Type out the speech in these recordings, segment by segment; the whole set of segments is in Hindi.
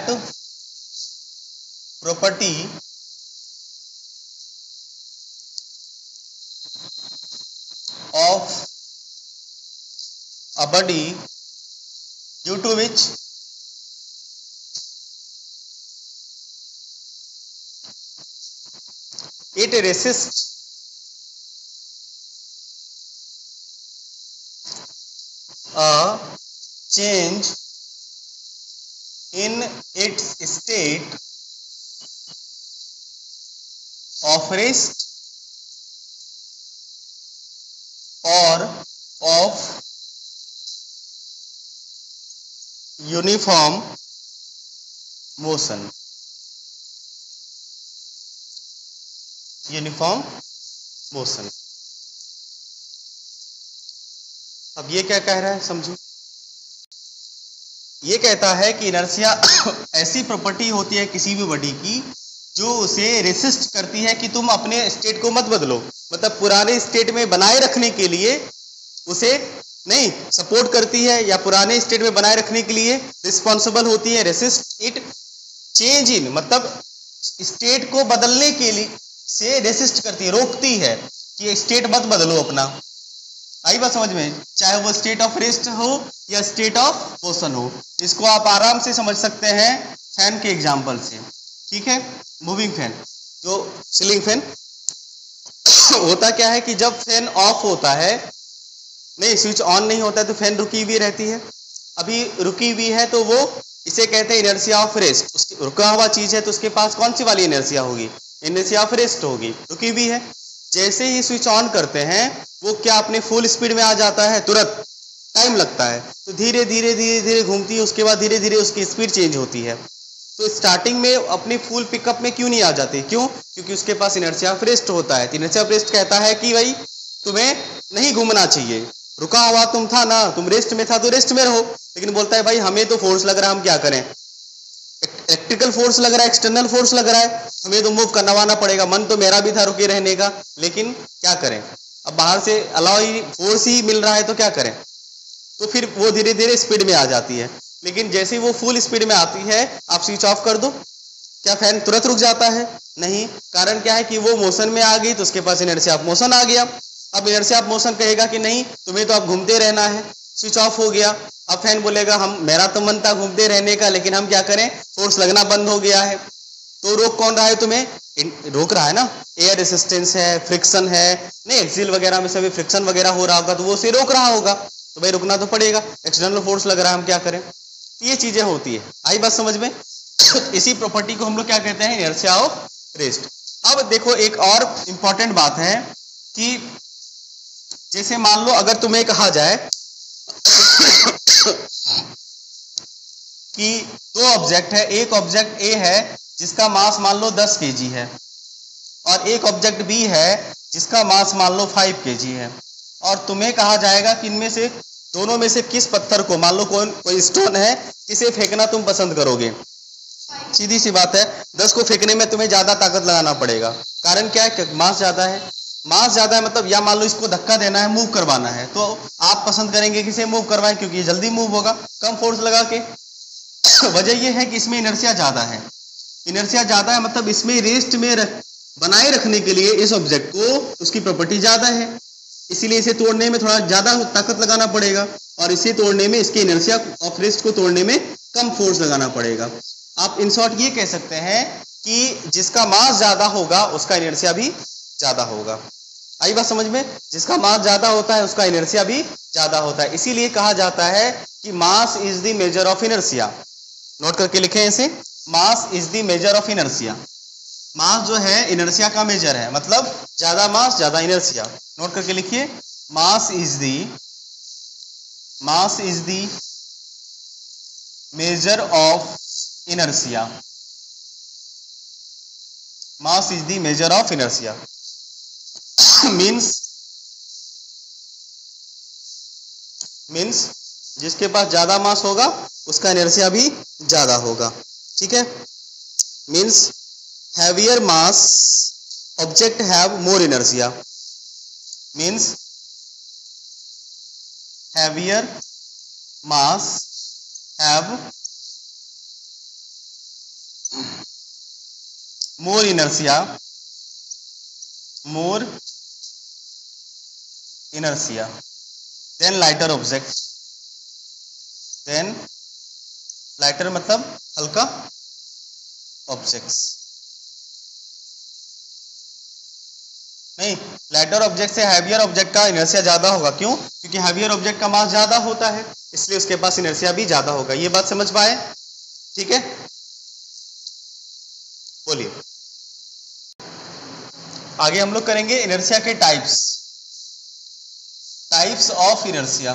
that property of a body due to which it resists a change in its state of rest or of uniform motion. Uniform motion. अब ये क्या कह रहा है समझो। ये कहता है कि इनर्शिया ऐसी प्रॉपर्टी होती है किसी भी बॉडी की जो उसे रेसिस्ट करती है कि तुम अपने स्टेट को मत बदलो, मतलब पुराने स्टेट में बनाए रखने के लिए उसे नहीं सपोर्ट करती है या पुराने स्टेट में बनाए रखने के लिए रिस्पॉन्सिबल होती है। रेसिस्ट इट चेंज इन मतलब स्टेट को बदलने के लिए से रेसिस्ट करती है, रोकती है कि स्टेट मत बदलो अपना। आई बात समझ में, चाहे वो स्टेट ऑफ रेस्ट हो या स्टेट ऑफ मोशन हो। इसको आप आराम से समझ सकते हैं फैन के एग्जांपल से, ठीक है। मूविंग फैन, जो सीलिंग फैन होता क्या है कि जब फैन ऑफ होता है, नहीं स्विच ऑन नहीं होता है तो फैन रुकी हुई रहती है। अभी रुकी हुई है तो वो इसे कहते हैं इनर्शिया ऑफ रेस्ट। उसकी रुका हुआ चीज है तो उसके पास कौन सी वाली इनर्शिया होगी, इनर्शिया ऑफ रेस्ट होगी, रुकी हुई है। जैसे ही स्विच ऑन करते हैं वो क्या अपने फुल स्पीड में आ जाता है, तुरंत टाइम लगता है, तो धीरे धीरे धीरे धीरे घूमती है, उसके बाद धीरे धीरे उसकी स्पीड चेंज होती है। तो स्टार्टिंग में अपने फुल पिकअप में क्यों नहीं आ जाती, क्यों, क्योंकि उसके पास इनर्शिया ऑफ रेस्ट होता है। इनर्शिया ऑफ रेस्ट कहता है कि भाई तुम्हें नहीं घूमना चाहिए, रुका हुआ तुम था ना, तुम रेस्ट में था तो रेस्ट में रहो। लेकिन बोलता है भाई हमें तो फोर्स लग रहा है, हम क्या करें, इलेक्ट्रिकल फोर्स लग रहा है, एक्सटर्नल फोर्स लग रहा है, हमें तो मूव करवाना पड़ेगा। मन तो मेरा भी था रुके रहने का, लेकिन क्या करें, अब बाहर से अलाउ ही फोर्स ही मिल रहा है तो क्या करें। तो फिर वो धीरे धीरे स्पीड में आ जाती है। लेकिन जैसे ही वो फुल स्पीड में आती है आप स्विच ऑफ कर दो, क्या फैन तुरंत रुक जाता है, नहीं। कारण क्या है कि वो मोशन में आ गई तो उसके पास इनर्शिया ऑफ मोशन आ गया। अब इनर्शिया ऑफ मोशन कहेगा कि नहीं तुम्हें तो अब घूमते रहना है, स्विच ऑफ हो गया। अब फैन बोलेगा हम मेरा तो मन था घूमते रहने का, लेकिन हम क्या करें, फोर्स लगना बंद हो गया है। तो रोक कौन रहा है, तुम्हें रोक रहा है ना, एयर रेसिस्टेंस है, फ्रिक्शन है, नहीं एक्सिल वगैरह में सभी फ्रिक्शन वगैरह हो रहा होगा तो वो उसे रोक रहा होगा, तो भाई रुकना तो पड़ेगा, एक्सटर्नल फोर्स लग रहा है, हम क्या करें। तो ये चीजें होती है, आई बात समझ में। इसी प्रॉपर्टी को हम लोग क्या कहते हैं, इनर्शिया ऑफ रेस्ट। अब देखो एक और इंपॉर्टेंट बात है कि जैसे मान लो अगर तुम्हें कहा जाए कि दो ऑब्जेक्ट है, एक ऑब्जेक्ट ए है जिसका मास मान लो 10 केजी है और एक ऑब्जेक्ट बी है जिसका मास मान लो 5 केजी है, और तुम्हें कहा जाएगा कि इनमें से दोनों में से किस पत्थर को, मान लो कोई स्टोन है, किसे फेंकना तुम पसंद करोगे। सीधी सी बात है 10 को फेंकने में तुम्हें ज्यादा ताकत लगाना पड़ेगा। कारण क्या है, मास ज्यादा है, मास ज्यादा है मतलब, या मान लो इसको धक्का देना है, मूव करवाना है, तो आप पसंद करेंगे किसे मूव करवाएं, क्योंकि ये जल्दी मूव होगा कम फोर्स लगा के। वजह यह है कि इसमें इनर्शिया ज्यादा है, इनर्शिया ज्यादा है मतलब इसमें रेस्ट में बनाए रखने के लिए इस ऑब्जेक्ट को उसकी प्रॉपर्टी ज्यादा है, इसीलिए इसे तोड़ने में थोड़ा ज्यादा ताकत लगाना पड़ेगा, और इसे तोड़ने में, इसके इनर्शिया ऑफ रेस्ट को तोड़ने में कम फोर्स लगाना पड़ेगा। आप इन शॉर्ट ये कह सकते हैं कि जिसका मास ज्यादा होगा उसका इनर्शिया भी ज्यादा होगा। आई बात समझ में, जिसका मास ज्यादा होता है उसका इनर्शिया भी ज्यादा होता है। इसीलिए कहा जाता है कि mass is the measure of inertia. Note करके लिखें इसे, mass is the measure of inertia. Mass जो है इनर्शिया का मेजर है, मतलब ज्यादा मास ज्यादा इनर्शिया। नोट करके लिखिए, मास is the measure of inertia. Mass is the measure of inertia means जिसके पास ज्यादा मास होगा उसका इनर्शिया भी ज्यादा होगा, ठीक है। Means heavier mass object have more inertia, means heavier mass have more inertia than lighter object, then lighter मतलब हल्का objects, नहीं, लाइटर ऑब्जेक्ट से हैवियर ऑब्जेक्ट का इनर्शिया ज्यादा होगा। क्यों? क्योंकि हैवियर ऑब्जेक्ट का मास ज्यादा होता है, इसलिए उसके पास इनर्शिया भी ज्यादा होगा। ये बात समझ पाए? ठीक है, बोलिए। आगे हम लोग करेंगे इनर्शिया के types of inertia.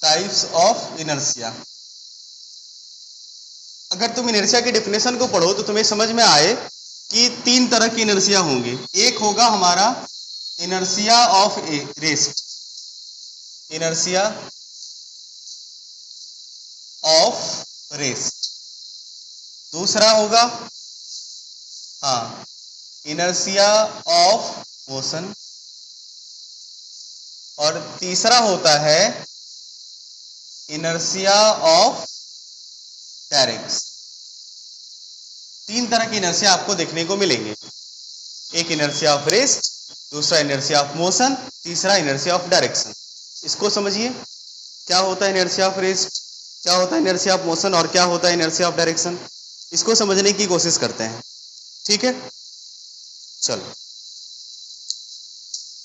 Types of inertia. अगर तुम इनर्शिया की डेफिनेशन को पढ़ो तो तुम्हें समझ में आए कि 3 तरह की इनर्शिया होंगे। एक होगा हमारा inertia of rest, inertia of rest. दूसरा होगा इनर्शिया ऑफ मोशन, और तीसरा होता है इनर्शिया ऑफ डायरेक्शन। 3 तरह की इनर्शिया आपको देखने को मिलेंगे। एक इनर्शिया ऑफ रेस्ट, दूसरा इनर्शिया ऑफ मोशन, तीसरा इनर्शिया ऑफ डायरेक्शन। इसको समझिए, क्या होता है इनर्शिया ऑफ रेस्ट, क्या होता है इनर्शिया ऑफ मोशन, और क्या होता है इनर्शिया ऑफ डायरेक्शन। इसको समझने की कोशिश करते हैं। ठीक है, चलो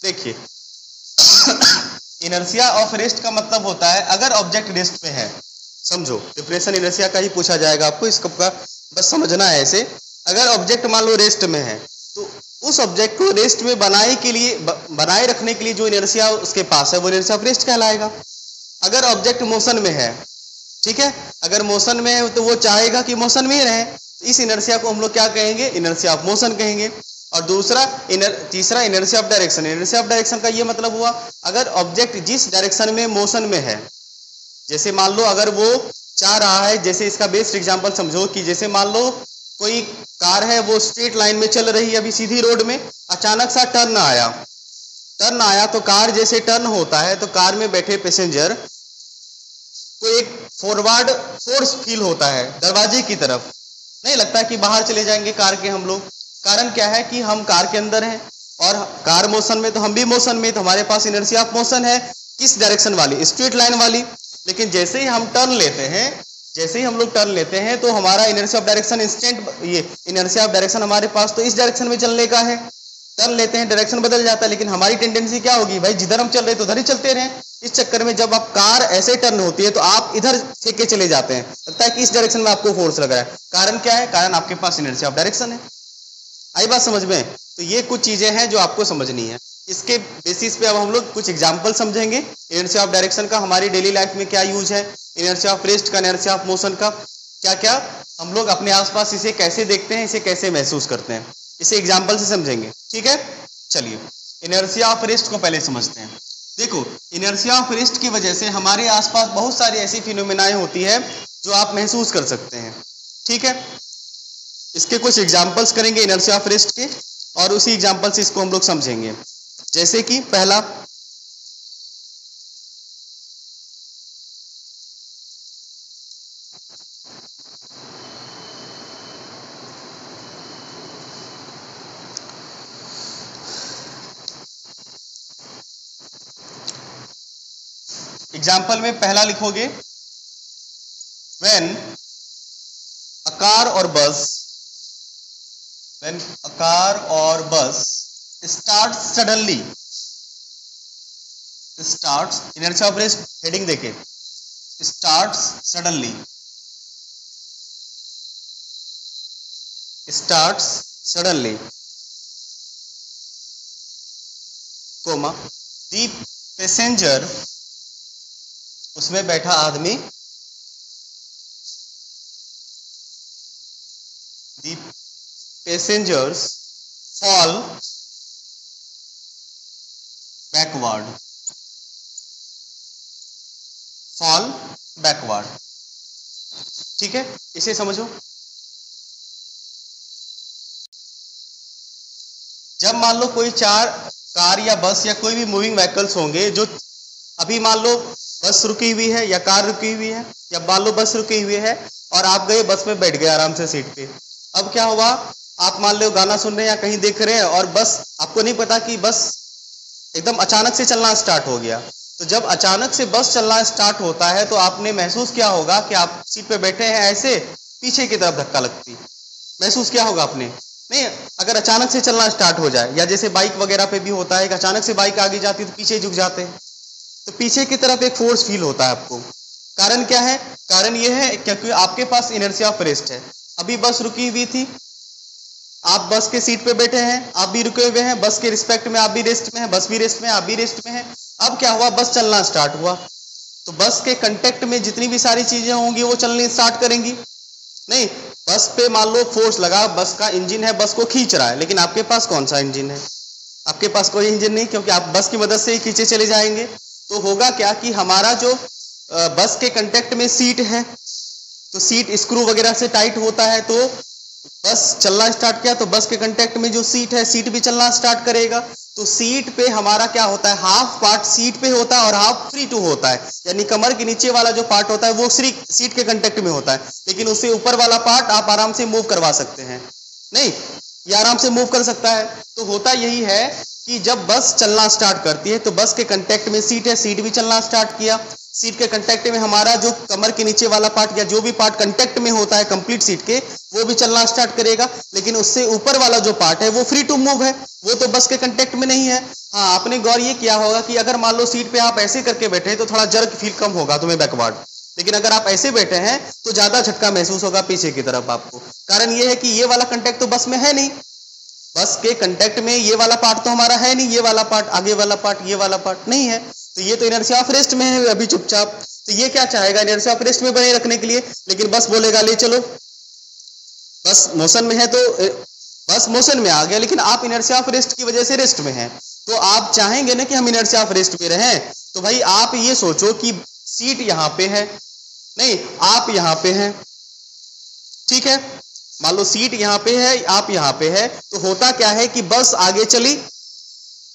देखिए। इनर्शिया ऑफ रेस्ट का मतलब होता है अगर ऑब्जेक्ट रेस्ट पे है, समझो डिप्रेशन इनर्शिया का ही पूछा जाएगा आपको, इसका बस समझना है ऐसे। अगर ऑब्जेक्ट मान लो रेस्ट में है तो उस ऑब्जेक्ट को रेस्ट में बनाए रखने के लिए जो इनर्शिया उसके पास है वो इनर्शिया ऑफ रेस्ट कहलाएगा। अगर ऑब्जेक्ट मोशन में है, ठीक है, अगर मोशन में है तो वो चाहेगा कि मोशन में ही रहे, इस इनर्शिया को हम लोग क्या कहेंगे? इनर्शिया ऑफ मोशन कहेंगे। और तीसरा inertia of direction. Inertia of direction का ये मतलब हुआ अगर ऑब्जेक्ट जिस डायरेक्शन में मोशन में है, जैसे मान लो अगर वो चाह रहा है, जैसे इसका बेस्ट एग्जांपल समझो कि जैसे मान लो कोई कार है, वो स्ट्रेट लाइन में चल रही है अभी सीधी रोड में, अचानक सा टर्न आया तो कार जैसे टर्न होता है तो कार में बैठे पैसेंजर को एक फॉरवर्ड फोर्स फील होता है दरवाजे की तरफ, नहीं लगता है कि बाहर चले जाएंगे कार के हम लोग। कारण क्या है कि हम कार के अंदर हैं और कार मोशन में, तो हम भी मोशन में, तो हमारे पास इनर्शिया ऑफ मोशन है। किस डायरेक्शन वाली? स्ट्रेट लाइन वाली। लेकिन जैसे ही हम टर्न लेते हैं तो हमारा inertia of direction inertia of direction हमारे पास तो इस डायरेक्शन में चलने का है। टर्न लेते हैं, डायरेक्शन बदल जाता है, लेकिन हमारी टेंडेंसी क्या होगी भाई, जिधर हम चल रहे तो उधर ही चलते रहें। इस चक्कर में जब आप कार ऐसे टर्न होती है तो आप इधर फेंक के चले जाते हैं, लगता है कि इस डायरेक्शन में आपको फोर्स लग रहा है। कारण क्या है? कारण आपके पास इनर्शिया ऑफ डायरेक्शन है। आई बात समझ में? तो ये कुछ चीजें हैं जो आपको समझनी है। इसके बेसिस पे अब हम लोग कुछ एग्जाम्पल समझेंगे। इनर्शिया ऑफ डायरेक्शन का हमारी डेली लाइफ में क्या यूज है, इनर्शिया ऑफ रेस्ट का, इनर्शिया ऑफ मोशन का क्या क्या हम लोग अपने आसपास इसे कैसे देखते हैं, इसे कैसे महसूस करते हैं, इसे एग्जाम्पल से समझेंगे। ठीक है, चलिए इनर्शिया ऑफ रेस्ट को पहले समझते हैं। देखो, इनर्शिया ऑफ रेस्ट की वजह से हमारे आसपास बहुत सारी ऐसी फिनोमेनाएं होती है जो आप महसूस कर सकते हैं। ठीक है, इसके कुछ एग्जाम्पल्स करेंगे इनर्शिया ऑफ रेस्ट के, और उसी एग्जाम्पल से इसको हम लोग समझेंगे। जैसे कि पहला, एग्जाम्पल में पहला लिखोगे, व्हेन अ कार और bus starts suddenly, inertia of rest heading देखे, starts suddenly, comma the passenger, उसमें बैठा आदमी, the passengers fall backward। ठीक है, इसे समझो। जब मान लो कोई 4 कार या बस या कोई भी मूविंग व्हीकल्स होंगे जो अभी मान लो बस रुकी हुई है या कार रुकी हुई है या मान लो बस रुकी हुई है और आप गए बस में बैठ गए आराम से सीट पे। अब क्या हुआ, आप मान लो गाना सुन रहे हैं या कहीं देख रहे हैं और बस आपको नहीं पता कि बस एकदम अचानक से चलना स्टार्ट हो गया। तो जब अचानक से बस चलना स्टार्ट होता है तो आपने महसूस किया होगा कि आप सीट पे बैठे हैं, ऐसे पीछे की तरफ धक्का लगती, महसूस किया होगा आपने। नहीं, अगर अचानक से चलना स्टार्ट हो जाए या जैसे बाइक वगैरह पे भी होता है कि अचानक से बाइक आगे जाती है तो पीछे झुक जाते हैं, तो पीछे की तरफ एक फोर्स फील होता है आपको। कारण क्या है? कारण ये है क्योंकि आपके पास इनर्शिया ऑफ रेस्ट है। अभी बस रुकी हुई थी, आप बस के सीट पे बैठे हैं, आप भी रुके हुए हैं, बस के रिस्पेक्ट में आप भी रेस्ट में हैं, बस भी रेस्ट में, आप भी रेस्ट में हैं। अब क्या हुआ, बस चलना स्टार्ट हुआ तो बस के कांटेक्ट में जितनी भी सारी चीजें होंगी वो चलनी स्टार्ट करेंगी। नहीं, बस पे मान लो फोर्स लगा, बस का इंजन है, बस को खींच रहा है, लेकिन आपके पास कौन सा इंजन है? आपके पास कोई इंजन नहीं, क्योंकि आप बस की मदद से ही खींचे चले जाएंगे। तो होगा क्या कि हमारा जो बस के कांटेक्ट में सीट है तो सीट स्क्रू वगैरह से टाइट होता है, तो बस चलना स्टार्ट किया तो बस के कांटेक्ट में जो सीट है सीट भी चलना स्टार्ट करेगा। तो सीट पे हमारा क्या होता है, हाफ पार्ट सीट पे होता है और हाफ फ्री टू होता है, यानी कमर के नीचे वाला जो पार्ट होता है वो सीट के कांटेक्ट में होता है, लेकिन उससे ऊपर वाला पार्ट आप आराम से मूव करवा सकते हैं। नहीं, ये आराम से मूव कर सकता है। तो होता यही है कि जब बस चलना स्टार्ट करती है तो बस के कांटेक्ट में सीट है, सीट भी चलना स्टार्ट किया, सीट के कांटेक्ट में हमारा जो कमर के नीचे वाला पार्ट या जो भी पार्ट कांटेक्ट में होता है कंप्लीट सीट के, वो भी चलना स्टार्ट करेगा, लेकिन उससे ऊपर वाला जो पार्ट है वो फ्री टू मूव है, वो तो बस के कांटेक्ट में नहीं है। हाँ, आपने गौर ये किया होगा कि अगर मान लो सीट पे आप ऐसे करके बैठे हैं तो थोड़ा जर्क फील कम होगा तुम्हें बैकवर्ड, लेकिन अगर आप ऐसे बैठे हैं तो ज्यादा झटका महसूस होगा पीछे की तरफ आपको। कारण ये है कि ये वाला कांटेक्ट तो बस में है नहीं, बस के कांटेक्ट में ये वाला पार्ट तो हमारा है नहीं, ये वाला पार्ट, आगे वाला पार्ट, ये वाला पार्ट नहीं है, तो ये तो इनर्शिया ऑफ रेस्ट में है अभी चुपचाप। तो ये क्या चाहेगा, इनर्शिया ऑफ रेस्ट में बने रखने के लिए, लेकिन बस बोलेगा ले चलो, बस मोशन में है तो बस मोशन में आ गया, लेकिन आप इनर्शिया ऑफ रेस्ट की वजह से रेस्ट में हैं। तो आप चाहेंगे ना कि हम इनर्शिया ऑफ रेस्ट में रहें, तो भाई आप ये सोचो कि सीट यहाँ पे है, नहीं आप यहाँ पे हैं, ठीक है, मान लो सीट यहाँ पे है, आप यहाँ पे है, तो होता क्या है कि बस आगे चली,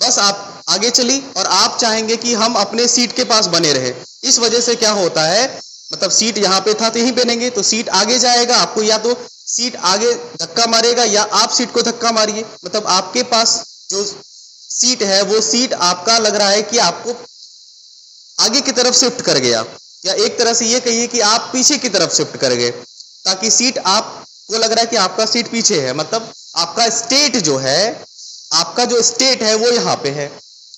बस आप आगे चली और आप चाहेंगे कि हम अपने सीट के पास बने रहे। इस वजह से क्या होता है, मतलब सीट यहाँ पे था तो यहीं बनेंगे, तो सीट आगे जाएगा, आपको या तो सीट आगे धक्का मारेगा या आप सीट को धक्का मारिए, मतलब आपके पास जो सीट है वो सीट आपका लग रहा है कि आपको आगे की तरफ शिफ्ट कर गया, या एक तरह से ये कहिए कि आप पीछे की तरफ शिफ्ट कर गए, ताकि सीट आपको लग रहा है कि आपका सीट पीछे है, मतलब आपका स्टेट जो है, आपका जो स्टेट है वो यहाँ पे है,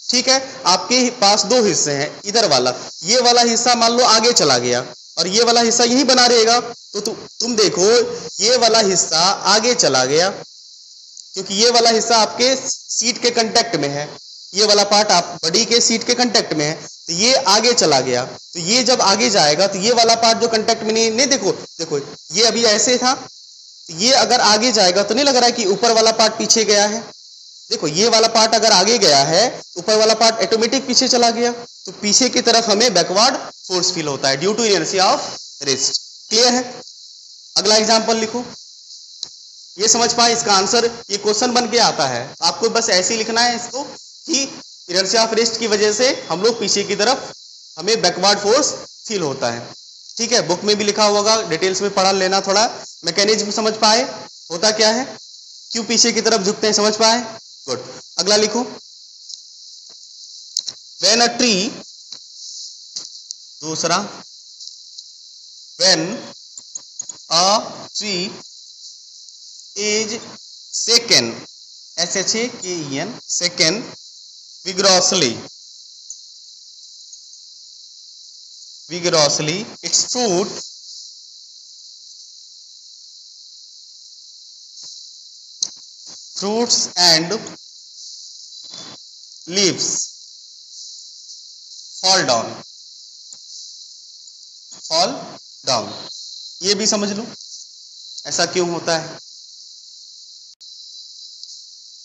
ठीक है। आपके पास दो हिस्से हैं, इधर वाला, ये वाला हिस्सा मान लो आगे चला गया और ये वाला हिस्सा यहीं बना रहेगा, तो तुम देखो ये वाला हिस्सा आगे चला गया क्योंकि ये वाला हिस्सा आपके सीट के कांटेक्ट में है, ये वाला पार्ट आप बॉडी के सीट के कांटेक्ट में है, तो ये आगे चला गया। तो ये जब आगे जाएगा तो ये वाला पार्ट जो कांटेक्ट में नहीं देखो ये अभी ऐसे था, ये अगर आगे जाएगा तो नहीं लग रहा है कि ऊपर वाला पार्ट पीछे गया है। देखो ये वाला पार्ट अगर आगे गया है, ऊपर वाला पार्ट ऑटोमेटिक पीछे चला गया, तो पीछे की तरफ हमें बैकवर्ड फोर्स फील होता है due to inertia of rest. Clear है? अगला एग्जांपल लिखो, ये समझ पाए इसका आंसर, ये क्वेश्चन बन के आता है, आपको बस ऐसे ही लिखना है इसको कि इनर्शिया ऑफ रेस्ट की वजह से हम लोग पीछे की तरफ हमें बैकवर्ड फोर्स फील होता है। ठीक है, बुक में भी लिखा होगा, डिटेल्स में पढ़ लेना, थोड़ा मैकेनिज्म समझ पाए होता क्या है, क्यों पीछे की तरफ झुकते हैं, समझ पाए। गुड, अगला लिखो, व्हेन अ ट्री, दूसरा, when a tree is shaken, shaken, shaken vigorously, its fruits and leaves fall down, ये भी समझ लो ऐसा क्यों होता है।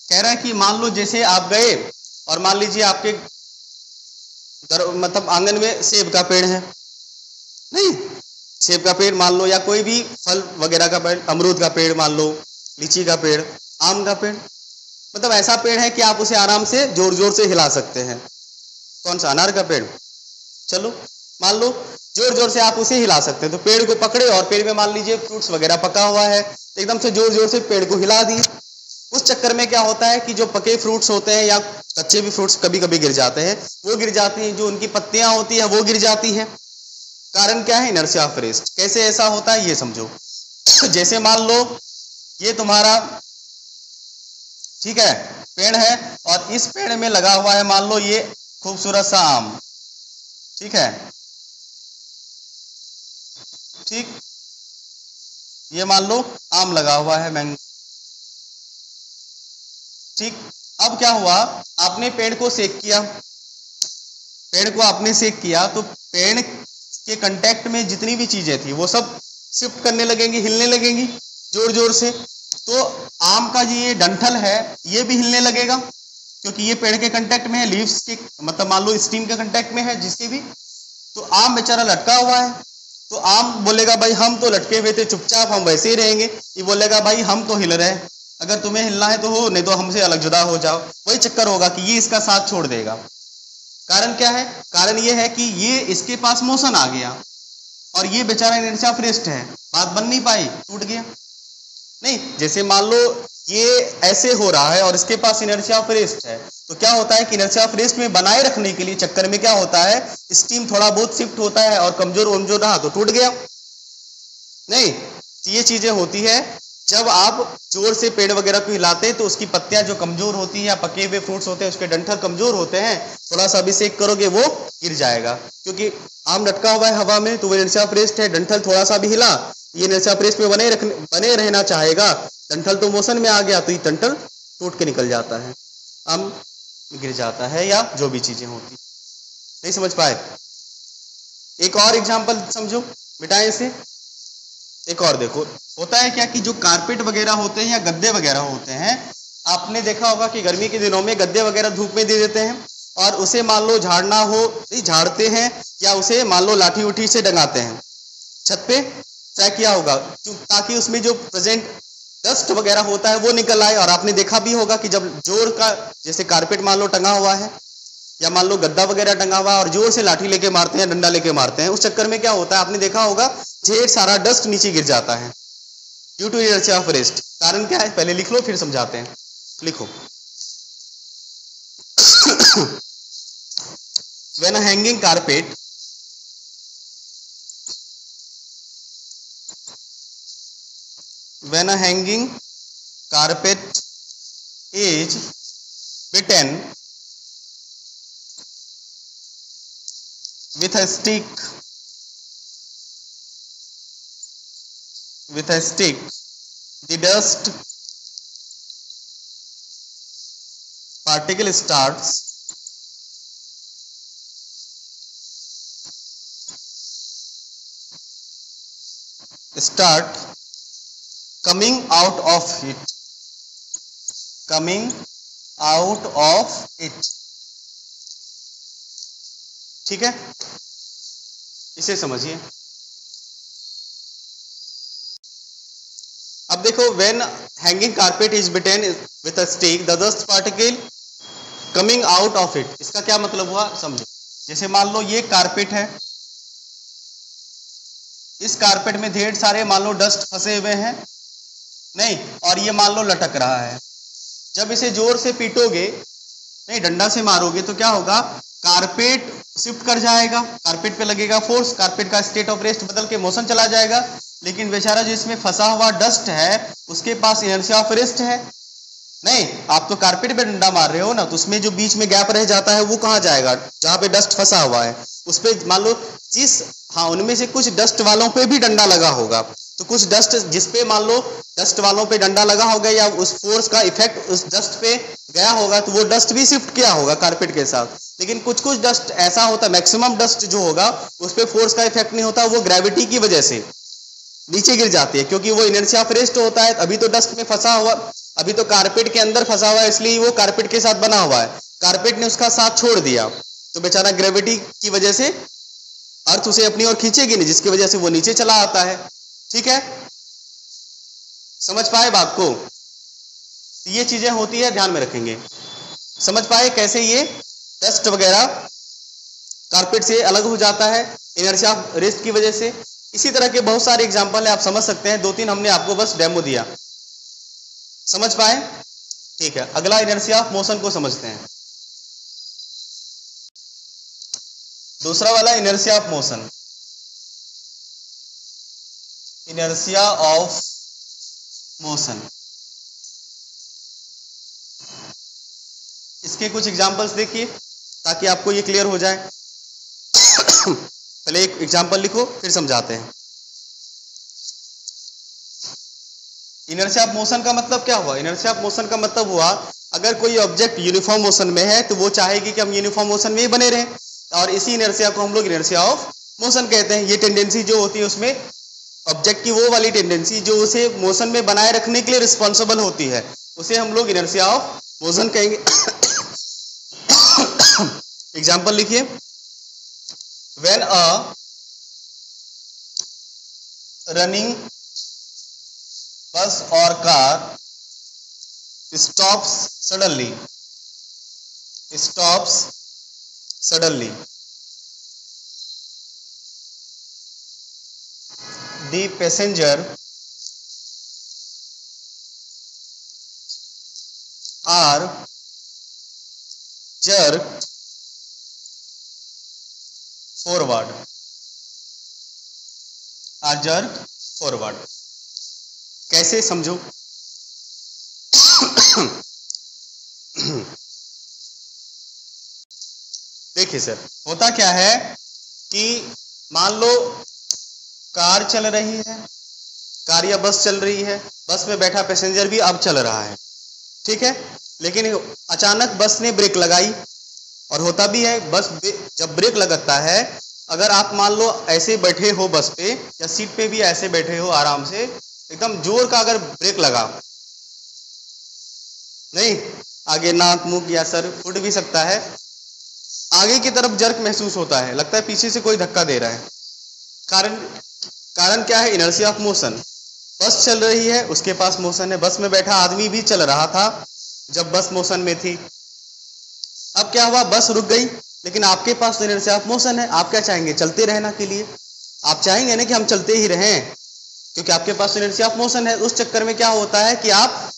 कह रहा है कि मान लो जैसे आप गए और मान लीजिए आपके मतलब आंगन में सेब का पेड़ है, नहीं सेब का पेड़ मान लो, या कोई भी फल वगैरह का पेड़, अमरूद का पेड़ मान लो, लीची का पेड़, आम का पेड़, मतलब ऐसा पेड़ है कि आप उसे आराम से जोर जोर से हिला सकते हैं। कौन सा? अनार का पेड़। चलो मान लो जोर जोर से आप उसे हिला सकते हैं। तो पेड़ को पकड़े और पेड़ में मान लीजिए फ्रूट्स वगैरह पका हुआ है, तो एकदम से जोर जोर से पेड़ को हिला दिए। उस चक्कर में क्या होता है कि जो पके फ्रूट्स होते हैं या कच्चे भी फ्रूट्स कभी कभी गिर जाते हैं, वो गिर जाती हैं, जो उनकी पत्तियां होती है वो गिर जाती है। कारण क्या है? Inertia of rest. कैसे ऐसा होता है ये समझो। जैसे मान लो ये तुम्हारा ठीक है पेड़ है और इस पेड़ में लगा हुआ है मान लो ये खूबसूरत सा आम, ठीक है, ठीक, ये मान लो आम लगा हुआ है मैंगो, ठीक। अब क्या हुआ, आपने पेड़ को सेक किया, पेड़ को आपने सेक किया तो पेड़ के कांटेक्ट में जितनी भी चीजें थी वो सब शिफ्ट करने लगेंगी, हिलने लगेंगी जोर जोर से। तो आम का ये डंठल है ये भी हिलने लगेगा क्योंकि ये पेड़ के कांटेक्ट में है, लीव्स के मतलब मान लो स्टीम के कांटेक्ट में है जिसके भी। तो आम बेचारा लटका हुआ है, तो आम बोलेगा भाई हम तो लटके हुए थे चुपचाप, हम वैसे ही रहेंगे। ये बोलेगा भाई हम तो हिल रहे हैं, अगर तुम्हें हिलना है तो हो, नहीं तो हमसे अलग जुदा हो जाओ। वही चक्कर होगा कि ये इसका साथ छोड़ देगा। कारण क्या है? कारण ये है कि ये इसके पास मोशन आ गया और ये बेचारा इनर्शिया ऑफ रेस्ट है, बात बन नहीं पाई, टूट गया। नहीं, जैसे मान लो ये ऐसे हो रहा है और इसके पास इनर्शिया ऑफ रेस्ट है, तो क्या होता है कि इनर्शिया ऑफ रेस्ट में बनाए रखने के लिए चक्कर में क्या होता है, स्टीम थोड़ा बहुत शिफ्ट होता है और कमजोर वमजोर रहा तो टूट गया। नहीं, ये चीजें होती है जब आप जोर से पेड़ वगैरह को हिलाते हैं तो उसकी पत्तियां जो कमजोर होती है या पके हुए फ्रूट्स होते हैं उसके डंठल कमजोर होते हैं, थोड़ा सा भी सेक करोगे वो गिर जाएगा। क्योंकि आम लटका हुआ है हवा में तो वो इनर्शिया ऑफ रेस्ट है, डंठल थोड़ा सा भी हिला, ये इनर्शिया ऑफ रेस्ट में बने रहना चाहेगा, डंठल तो मोशन में आ गया तो ये डंठल टूट के निकल जाता है, आम गिर जाता है या जो भी चीजें होती। नहीं समझ पाए? एक और एग्जाम्पल समझो, मिटाएं इसे। एक और देखो, होता है क्या कि जो कारपेट वगैरह होते हैं या गद्दे वगैरह होते हैं, आपने देखा होगा कि गर्मी के दिनों में गद्दे वगैरह धूप में दे देते हैं और उसे मान लो झाड़ना हो झाड़ते हैं या उसे मान लो लाठी उठी से डंगाते हैं छत पे, क्या किया होगा ताकि उसमें जो प्रेजेंट डस्ट वगैरह होता है वो निकल आए। और आपने देखा भी होगा कि जब जोर का जैसे कारपेट मान लो टंगा हुआ है या मान लो गद्दा वगैरह टंगा हुआ है और जोर से लाठी लेके मारते हैं, डंडा लेके मारते हैं, उस चक्कर में क्या होता है आपने देखा होगा ढेर सारा डस्ट नीचे गिर जाता है due to inertia of rest. कारण क्या है पहले लिख लो फिर समझाते हैं। लिखो when a hanging carpet when a hanging carpet is beaten with a stick the dust particle start coming out of it। ठीक है, इसे समझिए। अब देखो when hanging carpet is beaten with a stick the dust particle coming out of it, इसका क्या मतलब हुआ समझो। जैसे मान लो ये कारपेट है, इस कारपेट में ढेर सारे मान लो डस्ट फंसे हुए हैं, नहीं, और ये मान लो लटक रहा है। जब इसे जोर से पीटोगे, नहीं डंडा से मारोगे, तो क्या होगा, कारपेट शिफ्ट कर जाएगा, कारपेट पे लगेगा फोर्स, कारपेट का स्टेट ऑफ रेस्ट बदल के मोशन चला जाएगा। लेकिन बेचारा जो इसमें फंसा हुआ डस्ट है उसके पास इनर्शिया ऑफ रेस्ट है नहीं। आप तो कारपेट पे डंडा मार रहे हो ना, तो उसमें जो बीच में गैप रह जाता है वो कहाँ जाएगा, जहां पे डस्ट फंसा हुआ है उस पे मान लो हाँ उनमें से कुछ डस्ट वालों पे भी डंडा लगा होगा, तो कुछ डस्ट जिसपे मान लो डस्ट वालों पे डंडा लगा होगा या उस फोर्स का इफेक्ट उस डस्ट पे गया होगा तो वो डस्ट भी शिफ्ट किया होगा कारपेट के साथ। लेकिन कुछ कुछ डस्ट ऐसा होता है, मैक्सिमम डस्ट जो होगा उस पे फोर्स का इफेक्ट नहीं होता, वो ग्रेविटी की वजह से नीचे गिर जाती है क्योंकि वो इनर्शिया ऑफ रेस्ट होता है। अभी तो डस्ट में फंसा हुआ, अभी तो कारपेट के अंदर फंसा हुआ है इसलिए वो कारपेट के साथ बना हुआ है, कारपेट ने उसका साथ छोड़ दिया तो बेचारा ग्रेविटी की वजह से अर्थ उसे अपनी ओर खींचेगी नहीं, जिसकी वजह से वो नीचे चला आता है। ठीक है, समझ पाए बात को? ये चीजें होती है, ध्यान में रखेंगे। समझ पाए कैसे ये डस्ट वगैरह कारपेट से अलग हो जाता है, इनर्शिया ऑफ रेस्ट की वजह से। इसी तरह के बहुत सारे एग्जांपल है, आप समझ सकते हैं। 2-3 हमने आपको बस डेमो दिया, समझ पाए? ठीक है, अगला इनर्शिया ऑफ मोशन को समझते हैं। दूसरा वाला inertia of motion, inertia of motion. इसके कुछ एग्जांपल्स देखिए ताकि आपको ये क्लियर हो जाए। पहले एक एग्जांपल लिखो फिर समझाते हैं। इनर्शिया ऑफ मोशन का मतलब क्या हुआ? इनर्शिया ऑफ मोशन का मतलब हुआ अगर कोई ऑब्जेक्ट यूनिफॉर्म मोशन में है तो वो चाहेगी कि हम यूनिफॉर्म मोशन में ही बने रहें, और इसी इनर्शिया को हम लोग इनर्शिया ऑफ मोशन कहते हैं। ये टेंडेंसी जो होती है उसमें ऑब्जेक्ट की वो वाली टेंडेंसी जो उसे मोशन में बनाए रखने के लिए रिस्पॉन्सिबल होती है, उसे हम लोग इनर्शिया ऑफ मोशन कहेंगे। एग्जाम्पल लिखिए, व्हेन अ रनिंग बस और car stops suddenly, the passenger are jerked forward। कैसे समझो? देखिए सर, होता क्या है कि मान लो कार चल रही है, कार या बस चल रही है, बस में बैठा पैसेंजर भी अब चल रहा है, ठीक है, लेकिन अचानक बस ने ब्रेक लगाई। और होता भी है, बस जब ब्रेक लगाता है, अगर आप मान लो ऐसे बैठे हो बस पे या सीट पे भी ऐसे बैठे हो आराम से, एकदम जोर का अगर ब्रेक लगा, नहीं आगे नाक मुंह या सर फूट भी सकता है, आगे की तरफ जर्क महसूस होता है, लगता है पीछे से कोई धक्का दे रहा है। कारण क्या है? Inertia of motion. बस चल रही है, उसके पास मोशन है, बस में बैठा आदमी भी चल रहा था जब बस मोशन में थी। अब क्या हुआ? बस रुक गई, लेकिन आपके पास तो इनर्शिया ऑफ मोशन है। आप क्या चाहेंगे? चलते रहना के लिए आप चाहेंगे ना कि हम चलते ही रहें, क्योंकि आपके पास इनर्शिया ऑफ मोशन है। उस चक्कर में क्या होता है कि आप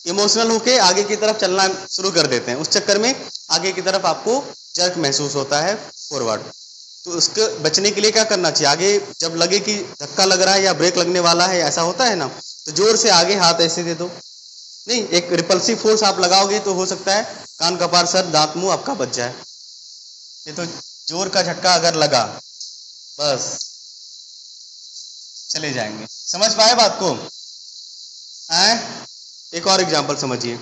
इमोशनल होके आगे की तरफ चलना शुरू कर देते हैं। उस चक्कर में आगे की तरफ आपको जर्क महसूस होता है फॉरवर्ड। तो उसके बचने के लिए क्या करना चाहिए? आगे जब लगे कि धक्का लग रहा है या ब्रेक लगने वाला है, ऐसा होता है ना, तो जोर से आगे हाथ ऐसे दे दो। नहीं, एक रिपल्सिव फोर्स आप लगाओगे तो हो सकता है कान कपार सर दांत मुंह आपका बच जाए। ये तो जोर का झटका अगर लगा, बस चले जाएंगे। समझ पाए बात को? एक और एग्जांपल समझिए।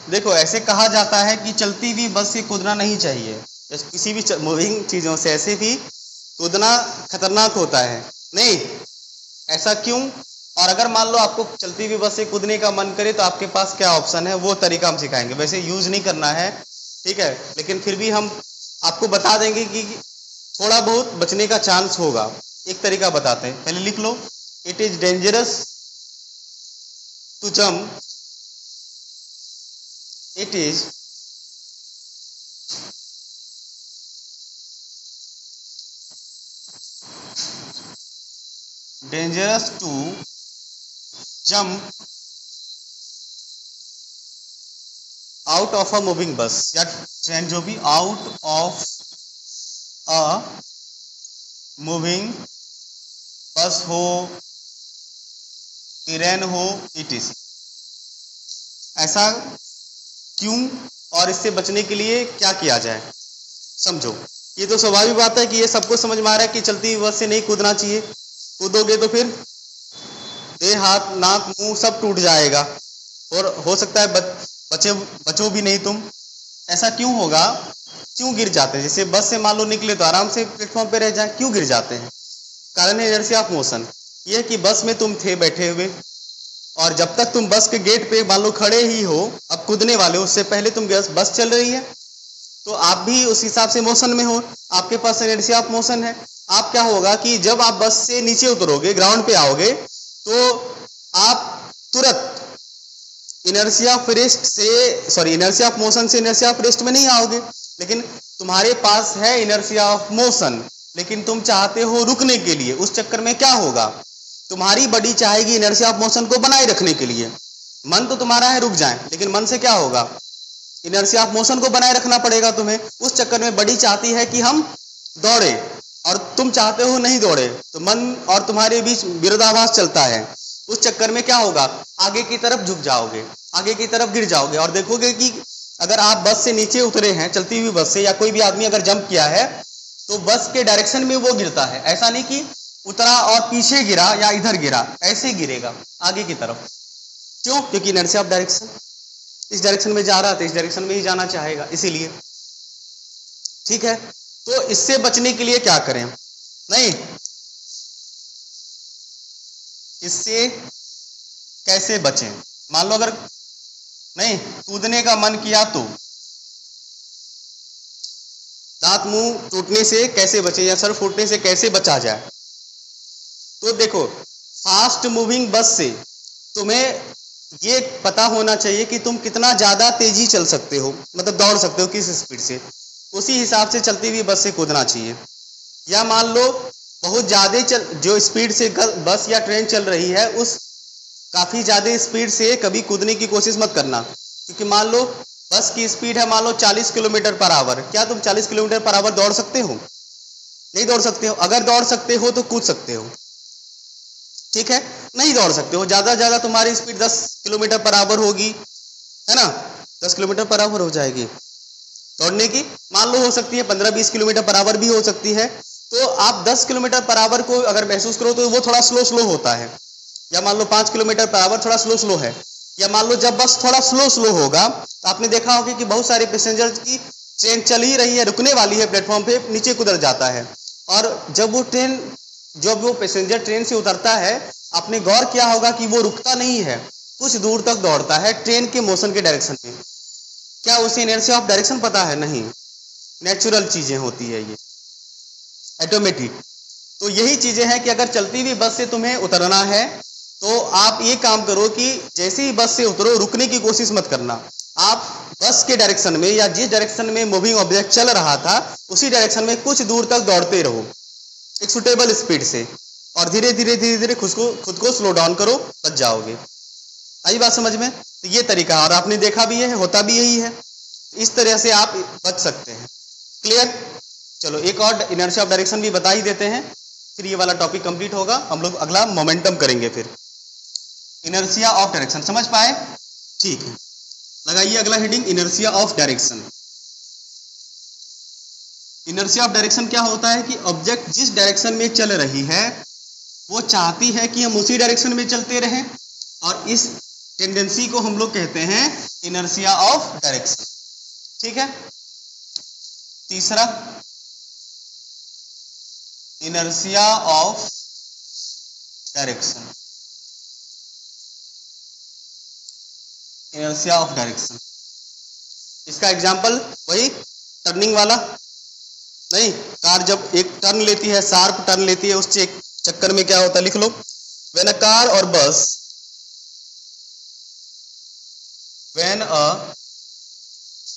देखो, ऐसे कहा जाता है कि चलती हुई बस से कूदना नहीं चाहिए, किसी भी मूविंग चीजों से ऐसे भी कूदना खतरनाक होता है। नहीं, ऐसा क्यों? और अगर मान लो आपको चलती हुई बस से कूदने का मन करे तो आपके पास क्या ऑप्शन है, वो तरीका हम सिखाएंगे। वैसे यूज नहीं करना है, ठीक है, लेकिन फिर भी हम आपको बता देंगे कि थोड़ा बहुत बचने का चांस होगा। एक तरीका बताते हैं, पहले लिख लो। It is dangerous to jump, it is dangerous to jump out of a moving bus, या ट्रेन जो भी, आउट ऑफ अ मूविंग बस हो, ट्रेन हो, इटीसी। ऐसा क्यों और इससे बचने के लिए क्या किया जाए, समझो। ये तो स्वाभाविक बात है कि ये सबको समझ में आ रहा है कि चलती हुई बस से नहीं कूदना चाहिए। कूदोगे तो फिर देह हाथ नाक मुंह सब टूट जाएगा और हो सकता है बचो भी नहीं तुम। ऐसा क्यों होगा? क्यों गिर जाते हैं? जैसे बस से मान लो निकले तो आराम से प्लेटफॉर्म पे रह जाए, क्यों गिर जाते हैं? कारण है इनर्शिया ऑफ मोशन। ये कि बस में तुम थे बैठे हुए, और जब तक तुम बस के गेट पे मान लो खड़े ही हो, अब कूदने वाले हो, उससे पहले तुम बस चल रही है, तो आप भी उस हिसाब से मोशन में हो, आपके पास इनर्शिया ऑफ मोशन है। आप क्या होगा कि जब आप बस से नीचे उतरोगे, ग्राउंड पे आओगे, तो आप तुरंत इनर्शिया ऑफ रेस्ट से, सॉरी, इनर्शिया ऑफ मोशन से इनर्शिया ऑफ रेस्ट में नहीं आओगे, लेकिन तुम्हारे पास है इनर्शिया ऑफ मोशन, लेकिन तुम चाहते हो रुकने के लिए। उस चक्कर में क्या होगा, तुम्हारी बॉडी चाहेगी इनर्शिया ऑफ मोशन को बनाए रखने के लिए। मन तो तुम्हारा है रुक जाए, लेकिन मन से क्या होगा, इनर्शिया ऑफ मोशन को बनाए रखना पड़ेगा तुम्हें। उस चक्कर में बॉडी चाहती है कि हम दौड़े, और तुम चाहते हो नहीं दौड़े, तो मन और तुम्हारे बीच विरोधाभास चलता है। उस चक्कर में क्या होगा, आगे की तरफ झुक जाओगे, आगे की तरफ गिर जाओगे, और देखोगे कि अगर आप बस से नीचे उतरे हैं, चलती हुई बस से, या कोई भी आदमी अगर जंप किया है, तो बस के डायरेक्शन में वो गिरता है। ऐसा नहीं कि उतरा और पीछे गिरा या इधर गिरा, ऐसे गिरेगा आगे की तरफ। क्यों? क्योंकि इनर्शिया ऑफ डायरेक्शन, इस डायरेक्शन में जा रहा था, इस डायरेक्शन में ही जाना चाहेगा, इसीलिए। ठीक है, तो इससे बचने के लिए क्या करें? नहीं, इससे कैसे बचें? मान लो अगर नहीं कूदने का मन किया तो दांत मुंह टूटने से कैसे बचे, या सर फूटने से कैसे बचा जाए? तो देखो, फास्ट मूविंग बस से तुम्हें ये पता होना चाहिए कि तुम कितना ज्यादा तेजी चल सकते हो, मतलब दौड़ सकते हो किस स्पीड से, उसी हिसाब से चलती हुई बस से कूदना चाहिए। या मान लो बहुत ज्यादा जो स्पीड से बस या ट्रेन चल रही है, उस काफी ज्यादा स्पीड से कभी कूदने की कोशिश मत करना, क्योंकि मान लो बस की स्पीड है मान लो 40 किलोमीटर पर आवर। क्या तुम 40 किलोमीटर पर आवर दौड़ सकते हो? नहीं दौड़ सकते हो। अगर दौड़ सकते हो तो कूद सकते हो, ठीक है? नहीं दौड़ सकते हो, ज्यादा तुम्हारी स्पीड 10 किलोमीटर पर आवर होगी, है ना, 10 किलोमीटर पर आवर हो जाएगी दौड़ने की। मान लो हो सकती है 15-20 किलोमीटर पर आवर भी हो सकती है। तो आप 10 किलोमीटर पर आवर को अगर महसूस करो तो वो थोड़ा स्लो होता है। या मान लो 5 किलोमीटर पर आवर थोड़ा स्लो है। या मान लो जब बस थोड़ा स्लो होगा, तो आपने देखा होगा कि बहुत सारे पैसेंजर की ट्रेन चल ही रही है, रुकने वाली है प्लेटफॉर्म पे, नीचे कुदर जाता है। और जब वो पैसेंजर ट्रेन से उतरता है, आपने गौर किया होगा कि वो रुकता नहीं है, कुछ दूर तक दौड़ता है ट्रेन के मोशन के डायरेक्शन में। क्या उसे इनर्शिया ऑफ डायरेक्शन पता है? नहीं, नेचुरल चीजें होती है ये, ऑटोमेटिक। तो यही चीजें हैं कि अगर चलती हुई बस से तुम्हें उतरना है, तो आप ये काम करो कि जैसे ही बस से उतरो, रुकने की कोशिश मत करना। आप बस के डायरेक्शन में या जिस डायरेक्शन में मूविंग ऑब्जेक्ट चल रहा था, उसी डायरेक्शन में कुछ दूर तक दौड़ते रहो एक सुटेबल स्पीड से, और धीरे धीरे खुद को स्लो डाउन करो, बच जाओगे। आई बात समझ में? तो ये तरीका, और आपने देखा भी है, होता भी यही है। इस तरह से आप बच सकते हैं। क्लियर? चलो एक और इनर्शिया ऑफ डायरेक्शन भी बता ही देते हैं, फिर ये वाला टॉपिक कंप्लीट होगा। हम लोग अगला मोमेंटम करेंगे। फिर इनर्शिया ऑफ डायरेक्शन समझ पाए? ठीक है, लगाइए अगला heading, inertia of direction. Inertia of direction क्या होता है कि ऑब्जेक्ट जिस डायरेक्शन में चल रही है, वो चाहती है कि हम उसी डायरेक्शन में चलते रहें, और इस टेंडेंसी को हम लोग कहते हैं इनर्शिया ऑफ डायरेक्शन। ठीक है? तीसरा, inertia of direction. Inertia of direction, इसका एग्जांपल वही टर्निंग वाला। नहीं, कार जब एक टर्न लेती है, शार्प टर्न लेती है, उस चक्कर में क्या होता है, लिख लो, व्हेन अ कार और बस, व्हेन अ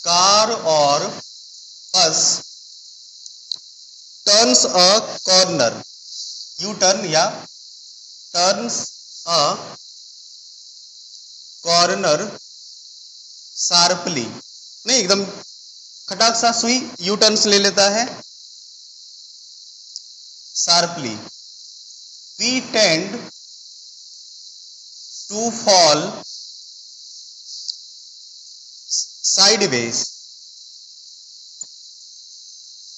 कार और बस turns a corner, U turn या टर्न्स अ कॉर्नर शार्पली, नहीं एकदम खटाक सा सुई यू टर्न्स ले लेता है sharply, we tend to fall sideways,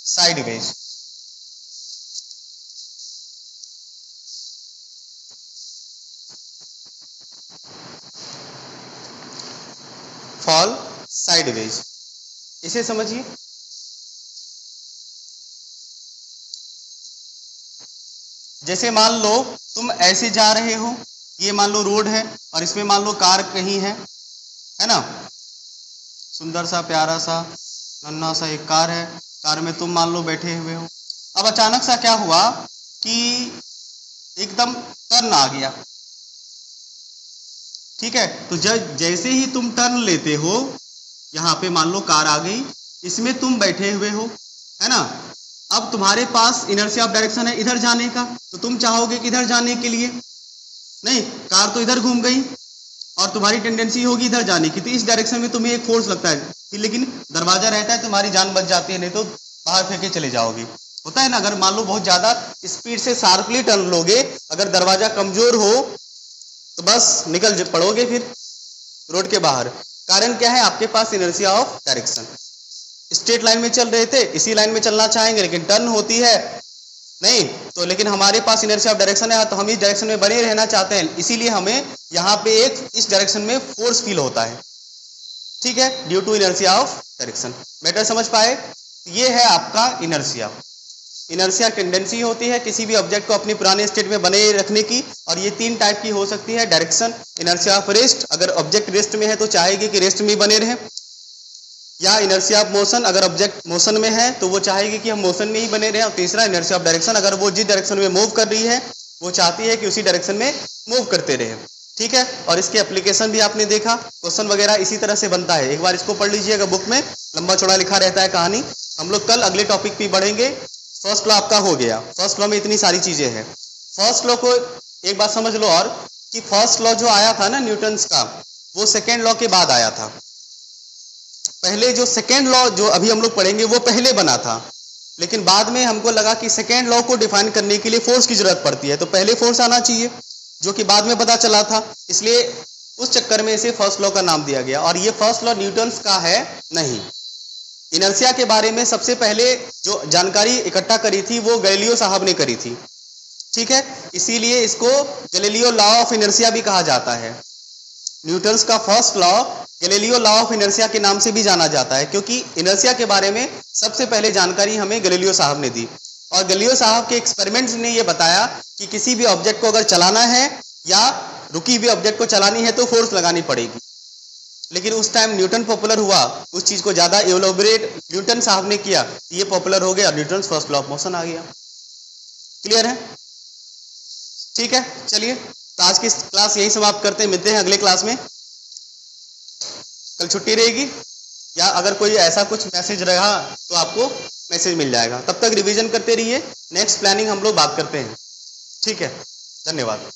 sideways. Fall sideways, इसे समझिए। जैसे मान लो तुम ऐसे जा रहे हो, ये मान लो रोड है, और इसमें मान लो कार कहीं है ना, सुंदर सा प्यारा सा नन्हा सा एक कार है, कार में तुम मान लो बैठे हुए हो। अब अचानक सा क्या हुआ कि एकदम टर्न आ गया, ठीक है। तो जैसे ही तुम टर्न लेते हो, यहाँ पे मान लो कार आ गई, इसमें तुम बैठे हुए हो, है ना। अब तुम्हारे पास इनर्शिया ऑफ डायरेक्शन है इधर जाने का, तो तुम चाहोगे कि इधर जाने के लिए, नहीं, कार तो इधर घूम गई और तुम्हारी टेंडेंसी होगी इधर जाने की, तो इस डायरेक्शन में तुम्हें एक फोर्स लगता है, लेकिन दरवाजा रहता है, तुम्हारी जान बच जाती है, नहीं तो बाहर फेंके चले जाओगे। होता है ना, अगर मान लो बहुत ज्यादा स्पीड से शार्पली टर्न लोगे, अगर दरवाजा कमजोर हो तो बस निकल पड़ोगे फिर रोड के बाहर। कारण क्या है, आपके पास inertia of direction. Straight line में चल रहे थे, इसी लाइन में चलना चाहेंगे, लेकिन टर्न होती है नहीं, तो लेकिन हमारे पास इनर्शिया ऑफ डायरेक्शन है, तो हम इस डायरेक्शन में बने रहना चाहते हैं, इसीलिए हमें यहाँ पे एक इस डायरेक्शन में फोर्स फील होता है, ठीक है, due to inertia of direction. Matter समझ पाए? ये है आपका इनर्शिया। इनर्शिया टेंडेंसी होती है किसी भी ऑब्जेक्ट को अपनी पुराने स्टेट में बने रखने की, और ये 3 टाइप की हो सकती है। डायरेक्शन, इनर्शिया ऑफ रेस्ट, अगर ऑब्जेक्ट रेस्ट में है तो चाहेगी कि रेस्ट में ही बने रहे, या इनर्शिया ऑफ मोशन, अगर ऑब्जेक्ट मोशन में है तो वो चाहेगी कि हम मोशन में ही बने रहें। और तीसरा इनर्शिया ऑफ डायरेक्शन, अगर वो जिस डायरेक्शन में मूव कर रही है वो चाहती है कि उसी डायरेक्शन में मूव करते रहे, ठीक है। और इसके एप्लीकेशन भी आपने देखा, क्वेश्चन वगैरह इसी तरह से बनता है। एक बार इसको पढ़ लीजिएगा, बुक में लंबा चौड़ा लिखा रहता है कहानी। हम लोग कल अगले टॉपिक पे बढ़ेंगे। फर्स्ट लॉ आपका हो गया। फर्स्ट लॉ में इतनी सारी चीजें हैं। फर्स्ट लॉ को एक बात समझ लो, और कि फर्स्ट लॉ जो आया था ना न्यूटन्स का, वो सेकेंड लॉ के बाद आया था। पहले जो सेकेंड लॉ जो अभी हम लोग पढ़ेंगे वो पहले बना था, लेकिन बाद में हमको लगा कि सेकेंड लॉ को डिफाइन करने के लिए फोर्स की जरूरत पड़ती है, तो पहले फोर्स आना चाहिए, जो कि बाद में पता चला था, इसलिए उस चक्कर में इसे फर्स्ट लॉ का नाम दिया गया। और ये फर्स्ट लॉ न्यूटन्स का है नहीं। इनर्शिया के बारे में सबसे पहले जो जानकारी इकट्ठा करी थी वो गैलीलियो साहब ने करी थी, ठीक है, इसीलिए इसको गैलीलियो लॉ ऑफ इनर्शिया भी कहा जाता है। न्यूटन्स का first law Galileo law of inertia के नाम से भी जाना जाता है, क्योंकि इनर्शिया के बारे में सबसे पहले जानकारी हमें गैलीलियो साहब ने दी। और गैलीलियो साहब के एक्सपेरिमेंट्स ने यह बताया कि किसी भी ऑब्जेक्ट को अगर चलाना है या रुकी हुई ऑब्जेक्ट को चलानी है तो फोर्स लगानी पड़ेगी। लेकिन उस टाइम न्यूटन पॉपुलर हुआ, उस चीज को ज्यादा एलोबरेट न्यूटन साहब ने किया, ये पॉपुलर हो गया, Newton first law of motion आ गया। क्लियर है? ठीक है, चलिए तो आज की क्लास यही समाप्त करते हैं। मिलते हैं अगले क्लास में। कल छुट्टी रहेगी, या अगर कोई ऐसा कुछ मैसेज रहा तो आपको मैसेज मिल जाएगा। तब तक रिवीजन करते रहिए, नेक्स्ट प्लानिंग हम लोग बात करते हैं। ठीक है, धन्यवाद।